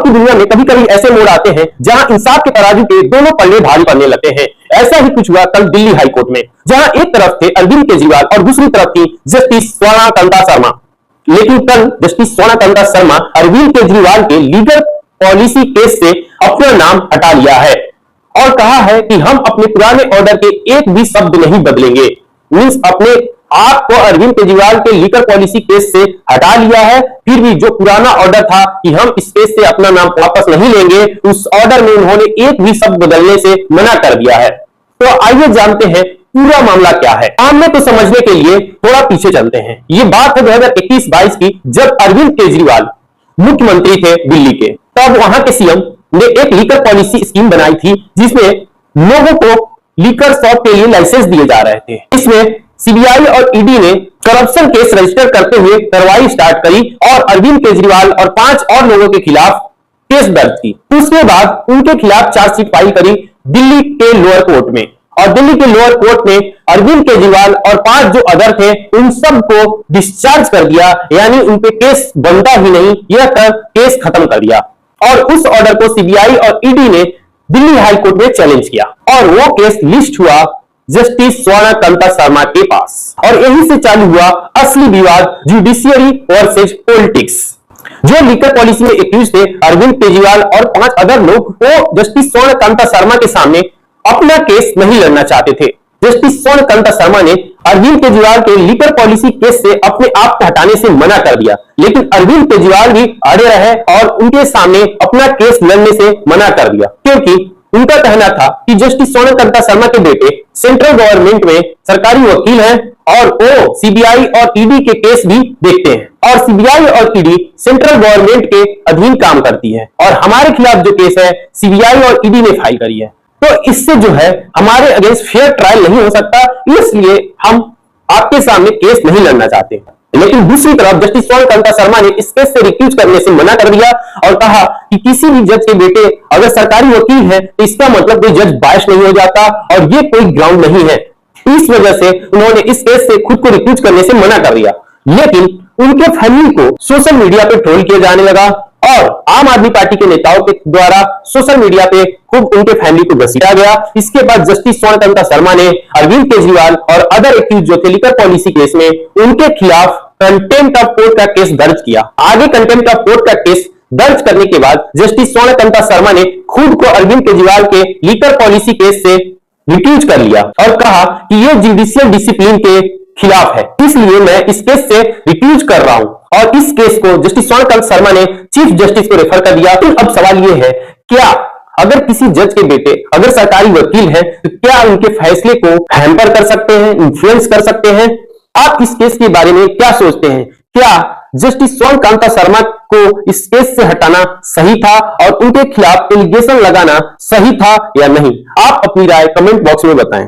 की दुनिया में कभी कभी ऐसे मोड़ आते हैं जहां इंसाफ के तराजू के दोनों पल्ले भारी पड़ने लगते हैं। ऐसा ही कुछ हुआ कल दिल्ली हाईकोर्ट में, जहां एक तरफ थे अरविंद केजरीवाल और दूसरी तरफ थी जस्टिस स्वर्णकांता शर्मा। लेकिन कल जस्टिस स्वर्णकांता शर्मा अरविंद केजरीवाल के लीगल पॉलिसी केस से अपना नाम हटा लिया है और कहा है कि हम अपने पुराने ऑर्डर के एक भी शब्द नहीं बदलेंगे। मींस अपने आप को अरविंद केजरीवाल के लीगल पॉलिसी केस से हटा लिया है, फिर भी जो पुराना ऑर्डर था कि हम इस केस से अपना नाम वापस नहीं लेंगे, उस ऑर्डर में उन्होंने एक भी शब्द बदलने से मना कर दिया है। तो आइए जानते हैं पूरा मामला क्या है। सामने को समझने के लिए थोड़ा पीछे चलते हैं। ये बात है 2021-22 की, जब अरविंद केजरीवाल मुख्यमंत्री थे दिल्ली के। तब वहां के सीएम ने एक लीकर पॉलिसी स्कीम बनाई थी जिसमें लोगों को लीकर शॉप के लिए लाइसेंस दिए जा रहे थे। इसमें सीबीआई और ईडी ने करप्शन केस रजिस्टर करते हुए कार्रवाई स्टार्ट करी और अरविंद केजरीवाल और 5 और लोगों के खिलाफ केस दर्ज की। उसके बाद उनके खिलाफ चार्जशीट फाइल करी दिल्ली के लोअर कोर्ट में, और दिल्ली के लोअर कोर्ट ने अरविंद केजरीवाल और 5 जो अदर थे उन सबको डिस्चार्ज कर दिया, यानी उन पे केस बनता ही नहीं, यह कर केस खत्म कर दिया। और उस ऑर्डर को सीबीआई और ईडी ने दिल्ली हाई कोर्ट में चैलेंज किया और वो केस लिस्ट हुआ जस्टिस स्वर्णकांता शर्मा के पास। और यहीं से चालू हुआ असली विवाद, जुडिशियरी वर्सेस पॉलिटिक्स। जो लीकर पॉलिसी में एक्यूज थे अरविंद केजरीवाल और 5 अदर लोग, वो जस्टिस स्वर्णकांता शर्मा के सामने अपना केस नहीं लड़ना चाहते थे। जस्टिस स्वर्णकांता शर्मा ने अरविंद केजरीवाल के लीकर पॉलिसी केस से अपने आप को हटाने से मना कर दिया, लेकिन अरविंद केजरीवाल भी अड़े रहे और उनके सामने अपना केस लड़ने से मना कर दिया, क्योंकि उनका कहना था कि जस्टिस स्वर्णकांता शर्मा के बेटे सेंट्रल गवर्नमेंट में सरकारी वकील हैं और वो सीबीआई और ईडी के केस भी देखते हैं, और सीबीआई और ईडी सेंट्रल गवर्नमेंट के अधीन काम करती है, और हमारे खिलाफ जो केस है सीबीआई और ईडी ने फाइल करी है, तो इससे जो है हमारे अगेंस्ट फेयर ट्रायल नहीं हो सकता, इसलिए हम आपके सामने केस नहीं लड़ना चाहते। लेकिन दूसरी तरफ जस्टिस स्वर्णकांता शर्मा ने इस केस से रिक्यूज करने से मना कर दिया और कहा कि किसी भी जज के बेटे अगर सरकारी वकील है तो इसका मतलब कोई जज बायस नहीं हो जाता और ये कोई ग्राउंड नहीं है। इस वजह से उन्होंने इस केस से खुद को रिक्यूज करने से मना कर दिया। लेकिन उनके फैमिली को सोशल मीडिया पे ट्रोल किया जाने लगा और आम आदमी पार्टी के नेताओं के द्वारा सोशल मीडिया पे खूब उनके फैमिली को घसीटा गया। इसके बाद जस्टिस स्वर्णकांता शर्मा ने अरविंद केजरीवाल और अदर एक्यूज जो थे लीकर पॉलिसी केस में, उनके खिलाफ कंटेम्प्ट ऑफ कोर्ट का केस दर्ज किया। आगे कंटेम्प्ट ऑफ कोर्ट का केस दर्ज करने के बाद जस्टिस स्वर्णकांता शर्मा ने खुद को अरविंद केजरीवाल के लीकर पॉलिसी केस से रिक्यूज कर लिया और कहा कि ये जुडिशियल डिसिप्लिन के खिलाफ है, इसलिए मैं इस केस से रिक्यूज कर रहा हूं। और इस केस को जस्टिस स्वर्णकांता शर्मा ने चीफ जस्टिस को रेफर कर दिया। तो अब सवाल यह है, क्या अगर किसी जज के बेटे अगर सरकारी वकील है तो क्या उनके फैसले को हैम्पर कर सकते हैं, इन्फ्लुएंस कर सकते हैं? आप इस केस के बारे में क्या सोचते हैं? क्या जस्टिस स्वर्णकांता शर्मा को इस केस से हटाना सही था और उनके खिलाफ एलिगेशन लगाना सही था या नहीं? आप अपनी राय कमेंट बॉक्स में बताएं।